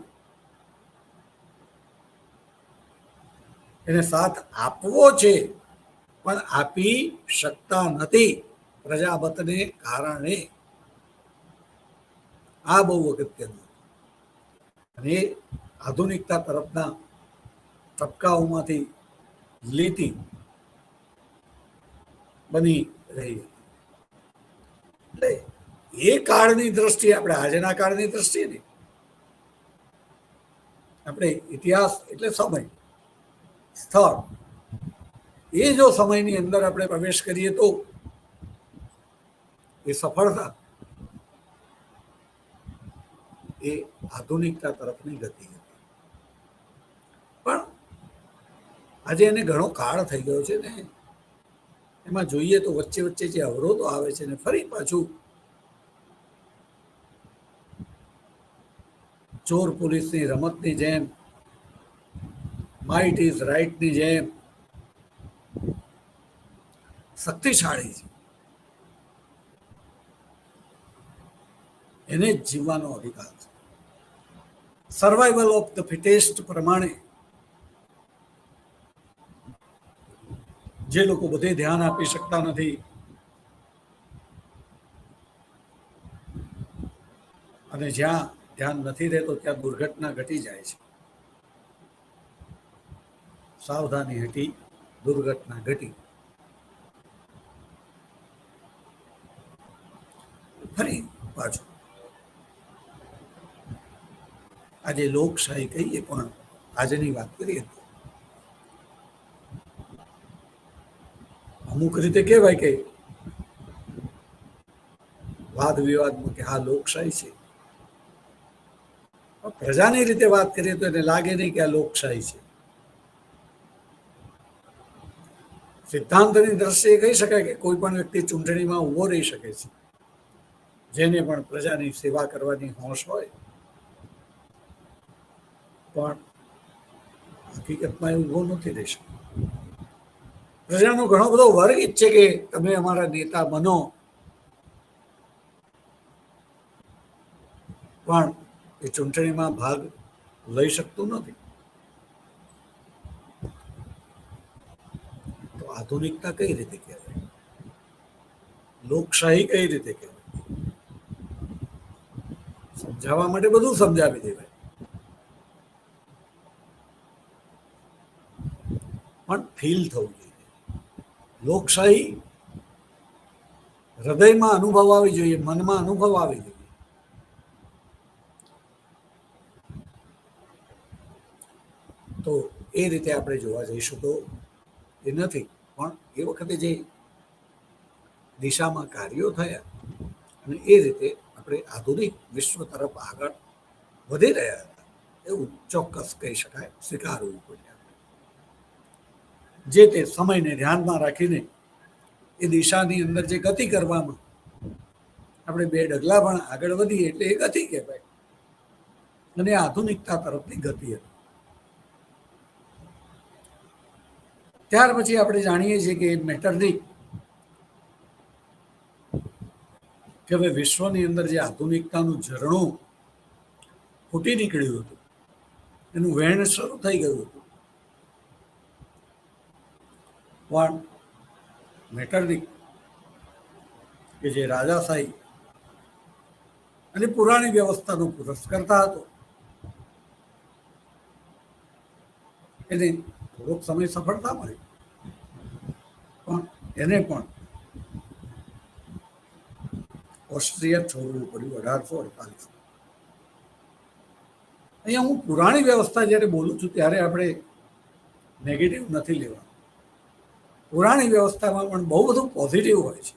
એને સાથ આપવો છે પણ આપી શકતા નથી પ્રજાબતને કારણે. આ બહુ અગત્યનું. અને આધુનિકતા તરફના તબક્કાઓમાંથી લીટી બની રહી. એટલે એ કાળની દ્રષ્ટિએ, આપણે આજના કાળની દ્રષ્ટિએ નહીં, આપણે ઇતિહાસ એટલે સમય, સ્થળ, એ જો સમયની અંદર આપણે પ્રવેશ કરીએ તો એ સફળતા એ આધુનિકતા તરફની ગતિ હતી. પણ આજે એને ઘણો કાળ થઈ ગયો છે ને, એમાં જોઈએ તો વચ્ચે જે અવરોધો આવે છે ને ફરી પાછું ચોર પોલીસની રમતની જેમ, માઇટ ઇઝ રાઇટની જેમ શક્તિશાળી છે, એને જ જીવવાનો અધિકાર છે. સર્વાઈવલ ઓફ ધ ફિટેસ્ટ પ્રમાણે જે લોકો બધે ધ્યાન આપી શકતા નથી અને જ્યાં ધ્યાન નથી રહેતો ત્યાં દુર્ઘટના ઘટી જાય છે. સાવધાની હટી, દુર્ઘટના ઘટી. ફરી પાછું આજે લોકશાહી કહીએ પણ આજની વાત કરીએ તો અમુક રીતે કહેવાય કે વાદ વિવાદમાં કે આ લોકશાહી છે. પ્રજાની રીતે વાત કરીએ તો એને લાગે નહીં કે આ લોકશાહી છે. સિદ્ધાંતની દ્રષ્ટિએ કહી શકાય કે કોઈ પણ વ્યક્તિ ચૂંટણીમાં ઉભો રહી શકે છે, જેને પણ પ્રજાની સેવા કરવાની હોશ હોય, પણ હકીકતમાં એ ઉભો નથી રહી શકતો. પ્રજાનો ઘણો બધો વર્ગ ઈચ્છે કે તમે અમારા નેતા બનો, પણ એ ચૂંટણીમાં ભાગ લઈ શકતું નથી. તો આધુનિકતા કઈ રીતે કહેવાય? લોકશાહી કઈ રીતે કહેવાય? સમજાવવા માટે બધું સમજાવી દેવાય, પણ ફીલ થવું જોઈએ. લોકશાહી હૃદયમાં અનુભવ આવી જોઈએ, મનમાં અનુભવ આવી જોઈએ. તો એ રીતે આપણે જોવા જઈશું તો એ નથી, પણ એ વખતે જે દિશામાં કાર્યો થયા અને એ રીતે આપણે આધુનિક વિશ્વ તરફ આગળ વધી રહ્યા હતા એવું ચોક્કસ કહી શકાય, સ્વીકારવું પડે. જે તે સમયને ધ્યાનમાં રાખીને એ દિશાની અંદર જે ગતિ કરવામાં આપણે બે ડગલા પણ આગળ વધીએ એટલે એ ગતિ કહેવાય, અને આધુનિકતા તરફની ગતિ હતી. ત્યાર પછી આપણે જાણીએ છીએ કે મેટરનિક કે હવે વિશ્વની અંદર જે આધુનિકતાનું ઝરણું ફૂટી નીકળ્યું હતું, એનું વહેણ શરૂ થઈ ગયું હતું. પણ મેટરનિક કે જે રાજાશાહી અને પુરાણી વ્યવસ્થાનો પુરસ્કર્તા હતો, એને થોડોક સમય સફળતા મળી, પણ એને પણ ઓસ્ટ્રિયા છોડવું પડ્યું 1848. અહીંયા હું પુરાણી વ્યવસ્થા જ્યારે બોલું છું ત્યારે આપણે નેગેટિવ નથી લેવા. પુરાણી વ્યવસ્થામાં પણ બહુ બધું પોઝિટિવ હોય છે,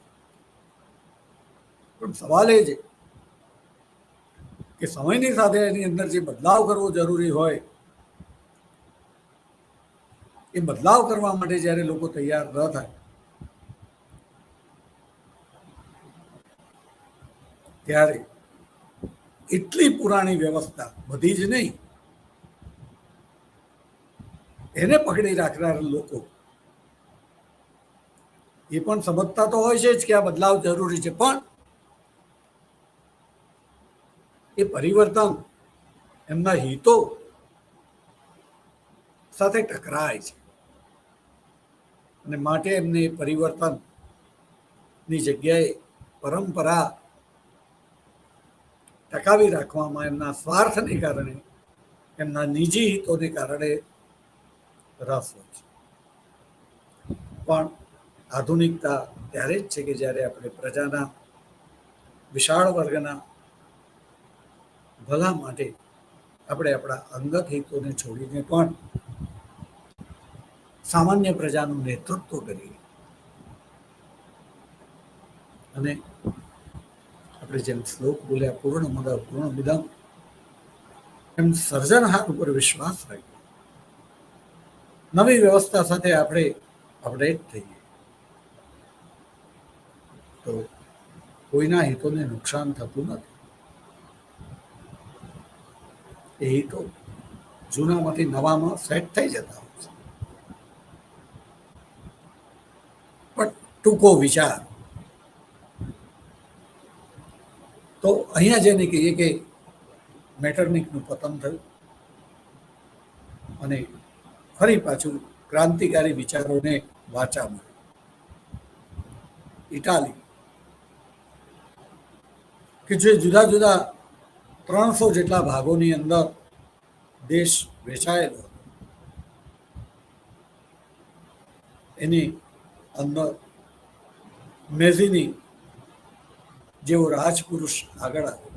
પણ સવાલ એ છે કે સમયની સાથે એની અંદર જે બદલાવ કરવો જરૂરી હોય એ બદલાવ કરવા માટે જ્યારે લોકો તૈયાર ન થાય ત્યારે એટલી પુરાણી વ્યવસ્થા, બધી જ નહીં, એને પકડી રાખનાર લોકો એ પણ સમજતા તો હોય છે જ કે આ બદલાવ જરૂરી છે, પણ એ પરિવર્તન એમના હિતો સાથે ટકરાય છે અને માટે એમને પરિવર્તનની જગ્યાએ પરંપરા ટકાવી રાખવામાં એમના સ્વાર્થને કારણે, એમના નિજી હિતોને કારણે રસ હોય છે. પણ આધુનિકતા ત્યારે જ છે કે જ્યારે આપણે પ્રજાના વિશાળ વર્ગના ભલા માટે આપણે આપણા અંગત હિતોને છોડીને પણ સામાન્ય પ્રજાનું નેતૃત્વ કરીએ. અને આપણે જેમ શ્લોક બોલ્યા, પૂર્ણમદ પૂર્ણમિદં, એમ સર્જનહાર ઉપર વિશ્વાસ રાખીએ, નવી વ્યવસ્થા સાથે આપણે અપડેટ થઈએ તો કોઈના હિતોને નુકસાન થતું નથી. એ તો જૂનામાંથી નવામાં સેટ થઈ જતા હોય છે. પણ ટૂંકો વિચાર તો અહીંયા જેને કહીએ કે મેટરનિકનું પતન થયું અને ફરી પાછું ક્રાંતિકારી વિચારોને વાચા મળ્યું. ઇટાલી કે જે જુદા જુદા 300 જેટલા ભાગોની અંદર દેશ વેચાયેલો હતો, એની અંદર મેઝિની જેવો રાજપુરુષ આગળ આવ્યો,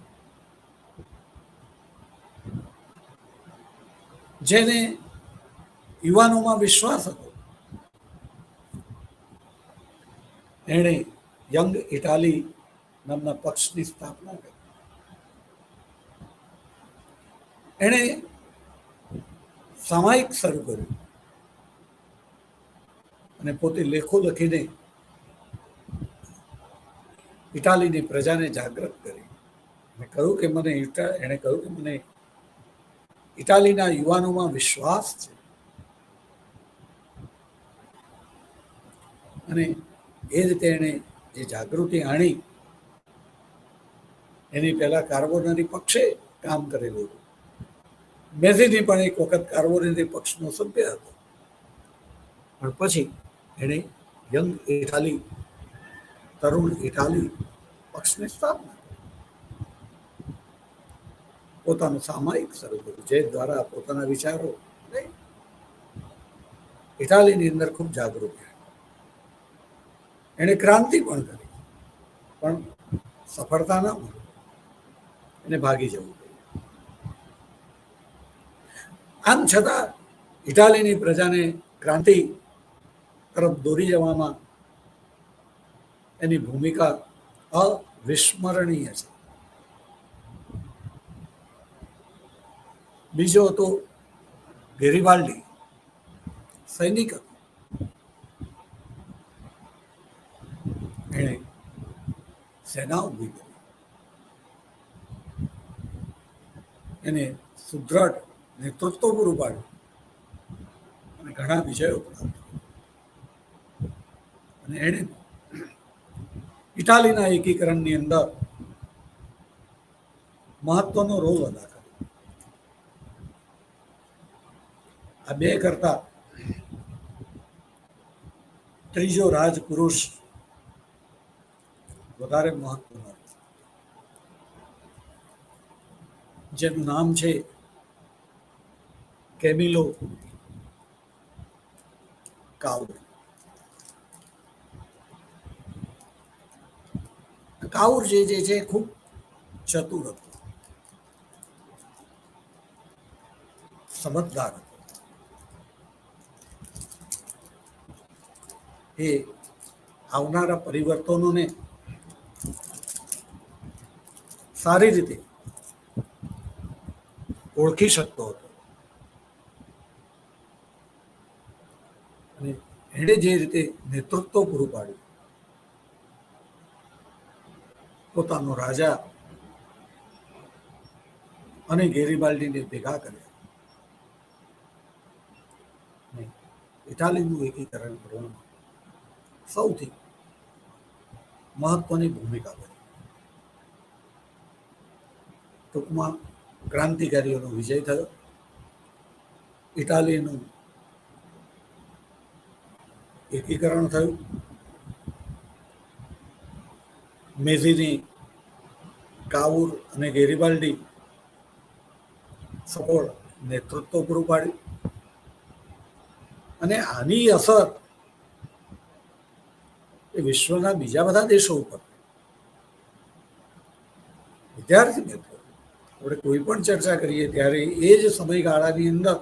જેને યુવાનોમાં વિશ્વાસ હતો. એણે યંગ ઇટાલી નામના પક્ષની સ્થાપના કરી. એણે સામાયિક શરૂ કર્યું અને પોતે લેખો લખીને ઇટાલીની પ્રજાને જાગૃત કરી. એણે કહ્યું કે મને ઇટાલીના યુવાનોમાં વિશ્વાસ છે અને એ રીતે એણે જે જાગૃતિ આણી એની પહેલા કાર્બોનરી પક્ષે કામ કરેલું હતું. મેઝીની પણ એક વખત કાર્બોનરી પક્ષનો સભ્ય હતો, પણ પછી એણે યંગ ઇટાલી, તરુણ ઇટાલી પક્ષની સ્થાપના પોતાનું સામાયિક શરૂ કર્યું, જે દ્વારા પોતાના વિચારો ઇટાલીની અંદર ખૂબ જાગૃતિ. એણે ક્રાંતિ પણ કરી, પણ સફળતા ન મળી, એને ભાગી જવું પડ્યું. આમ છતાં ઇટાલીની પ્રજાને ક્રાંતિ તરફ દોરી જવામાં એની ભૂમિકા અવિસ્મરણીય છે. બીજો હતો ગેરીબાલ્ડી, સૈનિક હતો. એણે સેના ઊભી કરી, એને સુદ્રઢ નેતૃત્વ પૂરું પાડ્યું અને ઘણા વિજયો પ્રાપ્ત કર્યા. અને એણે ઇટાલીના એકીકરણની અંદર મહત્વનો રોલ અદા કર્યો. આ બે કરતા ત્રીજો રાજપુરુષ વધારે મહત્વનો, જેનું નામ છે કેમિલો કાઉર. કાઉર જે છે ખૂબ ચતુર હતો, સમજદાર હતો. એ આવનારા પરિવર્તનોને સારી રીતે ઓળખી શકતો હતો અને એણે જે રીતે નેતૃત્વ પૂરું પાડ્યું, પોતાનો રાજા અને ગેરીબાલ્ડીને ભેગા કર્યા, ઇટાલીનું એકીકરણ કરવામાં સૌથી મહત્વની ભૂમિકા ભજવી. ટૂંકમાં ક્રાંતિકારીઓનો વિજય થયો, ઇટાલીનું એકીકરણ થયું, મેઝીની, કાઉર અને ગેરીબાલ્ડી સફળ નેતૃત્વ પૂરું પાડ્યું અને આની અસર એ વિશ્વના બીજા બધા દેશો ઉપર. વિદ્યાર્થી મિત્રો, આપણે કોઈ પણ ચર્ચા કરીએ ત્યારે એ જ સમયગાળાની અંદર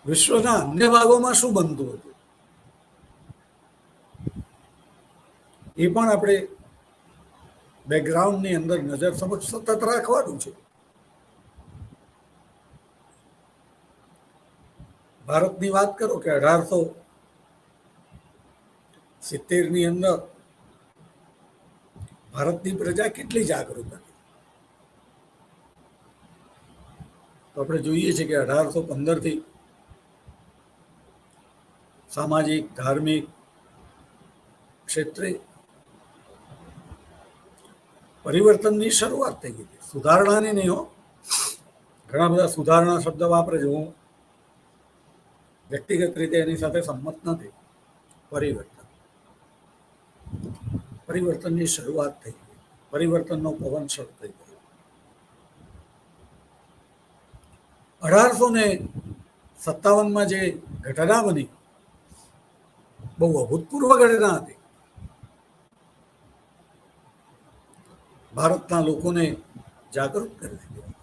વિશ્વના અન્ય ભાગોમાં શું બનતું હતું એ પણ આપણે બેકગ્રાઉન્ડની અંદર નજર સમક્ષ સતત રાખવાનું છે. ભારતની વાત કરો કે 1870ની અંદર ભારતની પ્રજા કેટલી જાગૃત હતી. આપણે જોઈએ છીએ કે 1815 થી સામાજિક ધાર્મિક ક્ષેત્રે પરિવર્તનની શરૂઆત થઈ ગઈ હતી. સુધારણાની નહીં હો, ઘણા બધા સુધારણા શબ્દ વાપરે છે, હું વ્યક્તિગત રીતે એની સાથે સંમત નથી. પરિવર્તનની શરૂઆત થઈ ગઈ, પરિવર્તનનો પવન શરૂ થઈ ગયો. 1857 જે ઘટના બની, બહુ અભૂતપૂર્વ ઘટના હતી. ભારતના લોકોને જાગૃત કરી દીધું,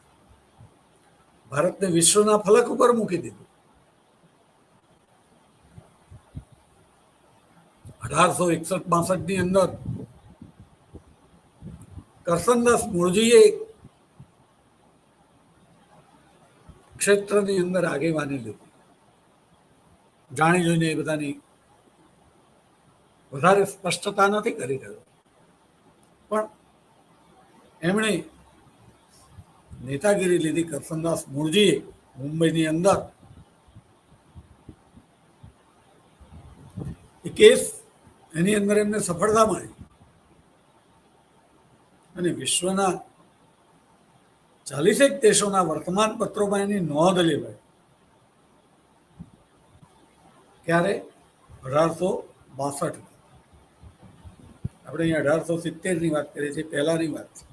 ભારતને વિશ્વના ફલક ઉપર મૂકી દીધું. 1861-62 ની અંદર કરસનદાસ મૂળજીએ ક્ષેત્રની અંદર આગેવાની લીધી. જાણી જોઈને એ બધાની વધારે સ્પષ્ટતા નથી કરી રહ્યો, પણ એમણે નેતાગીરી લીધી. કરસનદાસ મૂળજીએ મુંબઈની અંદર એ કેસ, એની અંદર એમને સફળતા મળી અને વિશ્વના 40 દેશોના વર્તમાન પત્રોમાં એની નોંધ લેવાય. ક્યારે? 1862. આપણે અહીંયા 1870 વાત કરીએ છીએ, પહેલાની વાત છે.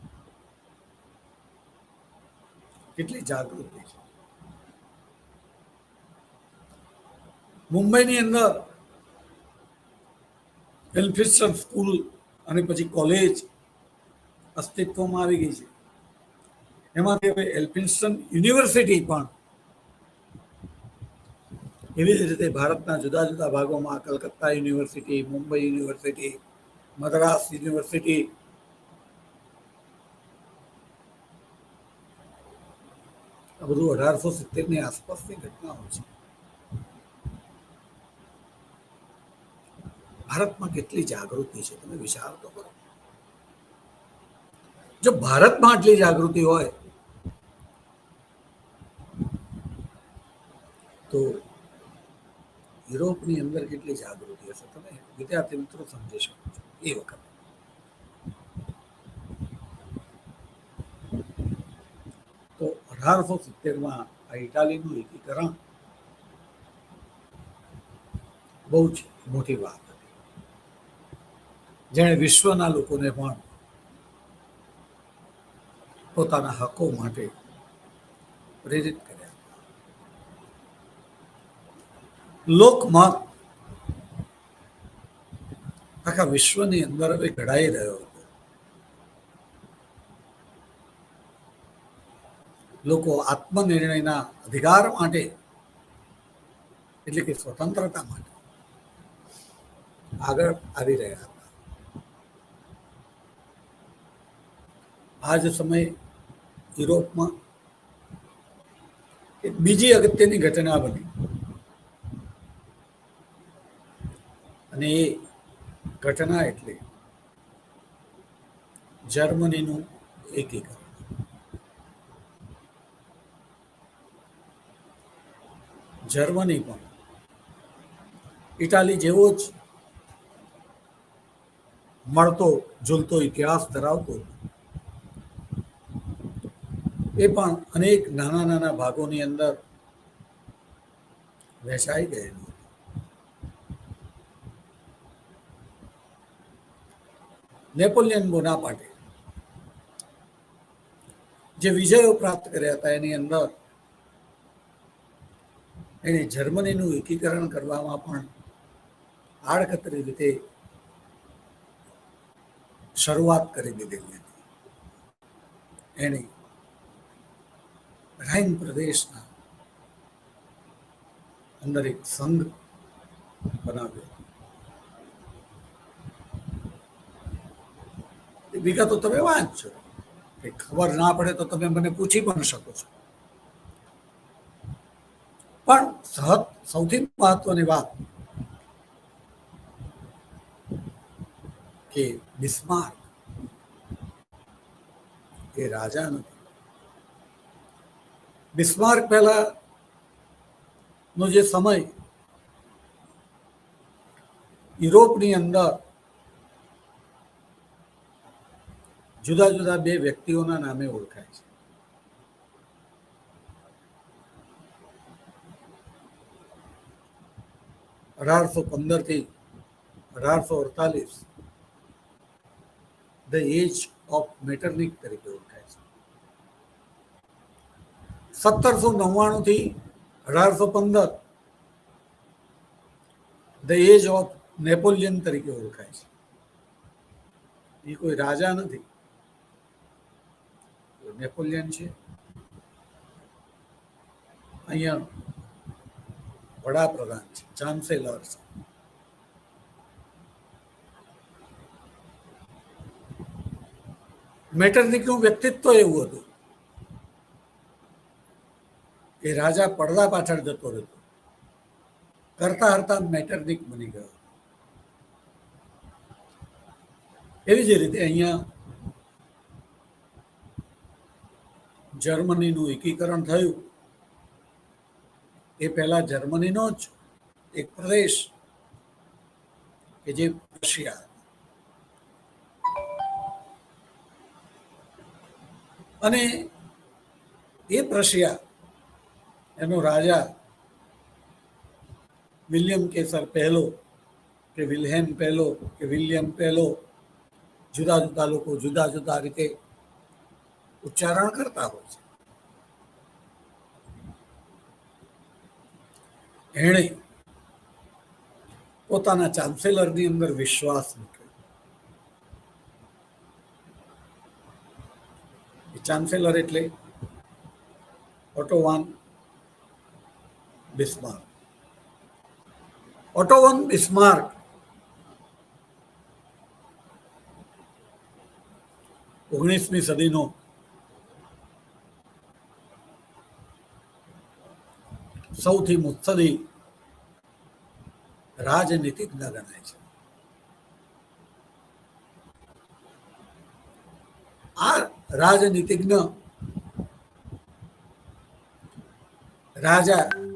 કેટલી જાગૃતિ છે. મુંબઈની અંદર એલ્ફિન્સ્ટન સ્કૂલ અને પછી કોલેજ અસ્તિત્વમાં આવી ગઈ છે. એમાંથી હવે એલ્ફિન્સ્ટન યુનિવર્સિટી પણ એવી જ રીતે ભારતના જુદા જુદા ભાગોમાં, Calcutta university, Mumbai university, Madras university, આ બધું 1870 આસપાસની ઘટનાઓ છે. ભારતમાં કેટલી જાગૃતિ છે, તમે વિચાર તો કરો. જો ભારતમાં આટલી જાગૃતિ હોય તો યુરોપની અંદર કેટલી જાગૃતિ હશે, તમે વિદ્યાર્થી મિત્રો સમજી શકો છો. એ વખત તો 1870 આ ઇટાલીનું એકીકરણ બહુ જ મોટી વાત હતી, જેણે વિશ્વના લોકોને પણ પોતાના હકો માટે પ્રેરિત કર્યા. લોકમત આખા વિશ્વની અંદર હવે ઘડાઈ રહ્યો હતો. લોકો આત્મનિર્ણયના અધિકાર માટે, એટલે કે સ્વતંત્રતા માટે આગળ આવી રહ્યા હતા. આ જ સમયે યુરોપમાં એક બીજી અગત્યની ઘટના બની અને એ ઘટના એટલે જર્મનીનું એકીકરણ. જર્મની પણ ઇટાલી જેવો જ મળતો ઝૂલતો ઇતિહાસ ધરાવતો, એ પણ અનેક નાના નાના ભાગોની અંદર વહેંચાઈ ગયેલું. નેપોલિયન બોનાપાર્ટે જે વિજયો પ્રાપ્ત કર્યા હતા એની અંદર એને જર્મનીનું એકીકરણ કરવામાં પણ આડકતરી રીતે શરૂઆત કરી દીધેલી હતી. એણે રાઇન પ્રદેશના અંદર એક સંઘ બનાવ્યો. એ વિગતો તમે વાંચજો, કે ખબર ના પડે તો તમે મને પૂછી પણ શકો છો. પણ સૌથી મહત્વની વાત કે બિસ્માર્ક એ રાજા નથી, બિસ્માર્ક પહેલાનો જે સમય યુરોપની અંદર જુદા જુદા બે વ્યક્તિઓના નામે ઓળખાય છે. 1815 થી 1848 ધ એજ ઓફ મેટરનિક તરીકે ઓળખાય છે. 1799 થી 1815 ધ એજ ઓફ નેપોલિયન તરીકે ઓળખાય છે. એ કોઈ રાજા નથી, નેપોલિયન છે. અહીંયા વડાપ્રધાન છે, ચાન્સેલર છે. મેટરનિકનું વ્યક્તિત્વ એવું હતું કે રાજા પડદા પાછળ જતો રહેતો, કરતા કરતા મેટરનિક બની ગયો. એવી જ રીતે અહીંયા જર્મનીનું એકીકરણ થયું. એ પહેલા જર્મનીનો જ એક પ્રદેશ કે જે રશિયા, અને એ પ્રશિયા એનો રાજા વિલિયમ કેસર પહેલો કે વિલ્હેમ પહેલો કે વિલિયમ પહેલો, જુદા જુદા લોકો જુદા જુદા રીતે ઉચ્ચારણ કરતા હોય છે. એણે પોતાના ચાન્સેલરની અંદર વિશ્વાસ મૂક્યો. ચાન્સેલર એટલે auto van Bismarck. Auto van Bismarck ઓગણીસમી સદીનો સૌથી મુત્સદી રાજનીતિજ્ઞ ગણાય છે. આ રાજનીતિજ્ઞ રાજાની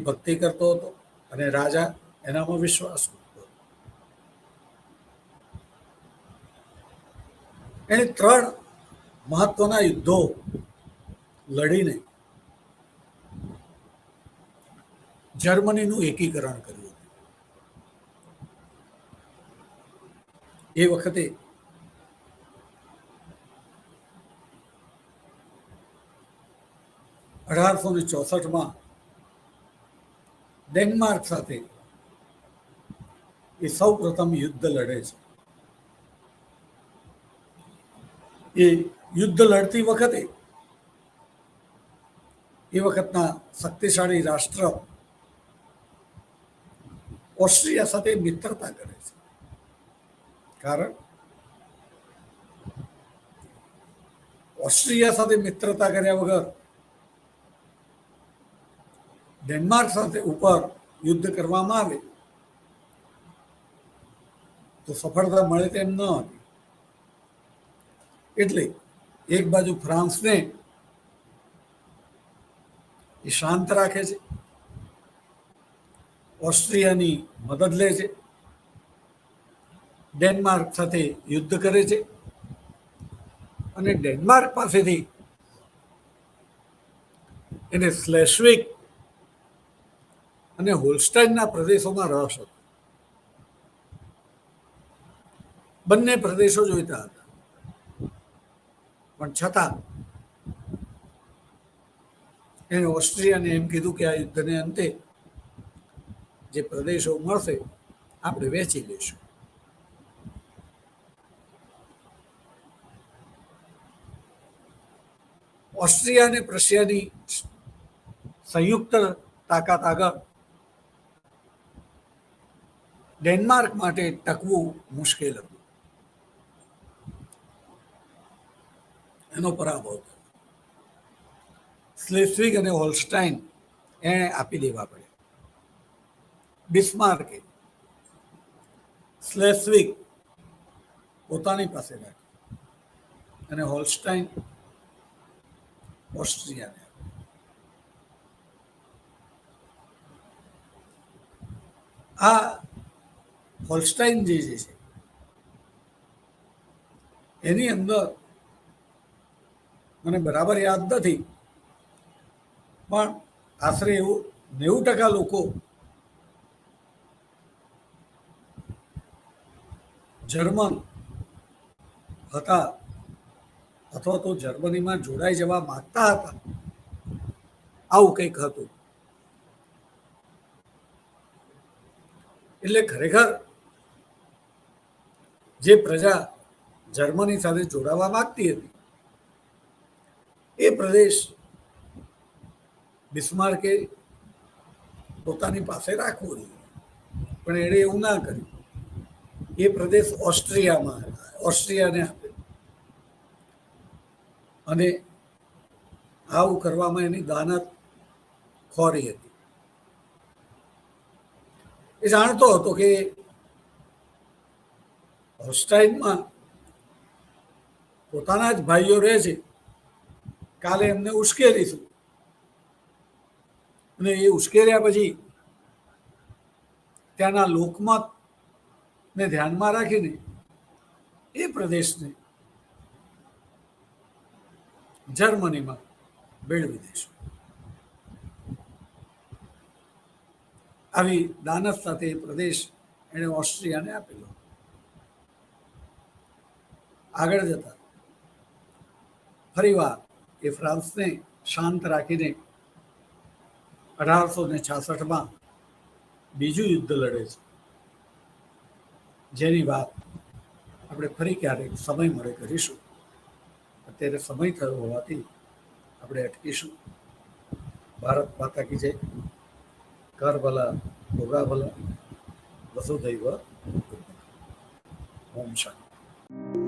ભક્તિ કરતો હતો અને રાજા એનામાં વિશ્વાસ મૂકતો હતો. એણે 3 મહત્વના યુદ્ધો લડીને જર્મનીનું એકીકરણ કર્યું. એ વખતે (1864) ડેનમાર્ક સાથે એ સૌ પ્રથમ યુદ્ધ લડે છે. એ યુદ્ધ લડતી વખતે એ વખતના શક્તિશાળી રાષ્ટ્ર ઓસ્ટ્રિયા સાથે મિત્રતા કરે છે. કારણ ઓસ્ટ્રિયા સાથે મિત્રતા કર્યા વગર ડેનમાર્ક સાથે ઉપર યુદ્ધ કરવામાં આવે તો સફળતા મળે તેમ ન હતી. એટલે એક બાજુ ફ્રાન્સને એ શાંત રાખે છે, ઓસ્ટ્રિયાની મદદ લે છે, ડેનમાર્ક સાથે યુદ્ધ કરે છે, અને ડેનમાર્ક પાસેથી એને સ્લેસ્વિક અને હોલ્સ્ટાઇનના પ્રદેશોમાં રસ હતો. બંને પ્રદેશો જોઈતા હતા, પણ છતાં એને ઓસ્ટ્રિયાને એમ કીધું કે આ યુદ્ધને અંતે જે પ્રદેશો મળશે આપણે વેચી લઈશું. ઓસ્ટ્રિયા અને પ્રશિયાની સંયુક્ત તાકાત આગળ ડેનમાર્ક માટે ટકવું મુશ્કેલ હતું. એનો પરાભવ થયો. સ્લેસ્વિગ અને હોલ્સ્ટાઇન એણે આપી દેવા પડ્યા. બિસ્માર્કે સ્લેસ્વિગ પોતાની પાસે રાખ્યું અને હોલ્સ્ટાઇન ઓસ્ટ્રિયાને. આ હોલ્સ્ટાઇન જે છે એની અંદર મને બરાબર યાદ નથી, પણ આશરે એવું 90% લોકો જર્મન હતા અથવા તો જર્મનીમાં જોડાઈ જવા માંગતા હતા, આવું કંઈક હતું. એટલે ખરેખર જે પ્રજા જર્મની સાથે જોડાવા માંગતી હતી એ પ્રદેશ બિસ્માર્કે પોતાની પાસે રાખવો જોઈએ, પણ એણે એવું ના કર્યું. એ પ્રદેશ ઓસ્ટ્રિયાને આપ્યો અને આવું કરવામાં એની દાનત ખોરી હતી. એ જાણતો હતો કે હોલ્સ્ટાઇનમાં પોતાના જ ભાઈઓ રહે છે, કાલે એમને ઉશ્કેરીશું અને એ ઉશ્કેર્યા પછી ત્યાંના લોકમતને ધ્યાનમાં રાખીને એ પ્રદેશને જર્મનીમાં ભેળવી દઈશું. આવી દાનત સાથે એ પ્રદેશ એણે ઓસ્ટ્રિયાને આપેલો. આગળ જતા ફરીવાર એ ફ્રાન્સને શાંત રાખીને 1866માં બીજું યુદ્ધ લડે છે, જેની વાત આપણે ફરી ક્યારેક સમય મળે કરીશું. અત્યારે સમય થયો હોવાથી આપણે અટકીશું. ભારત માતા કી જય. કર ભલા ભોગા ભલા વસુધૈવ. ઓમ શાંતિ.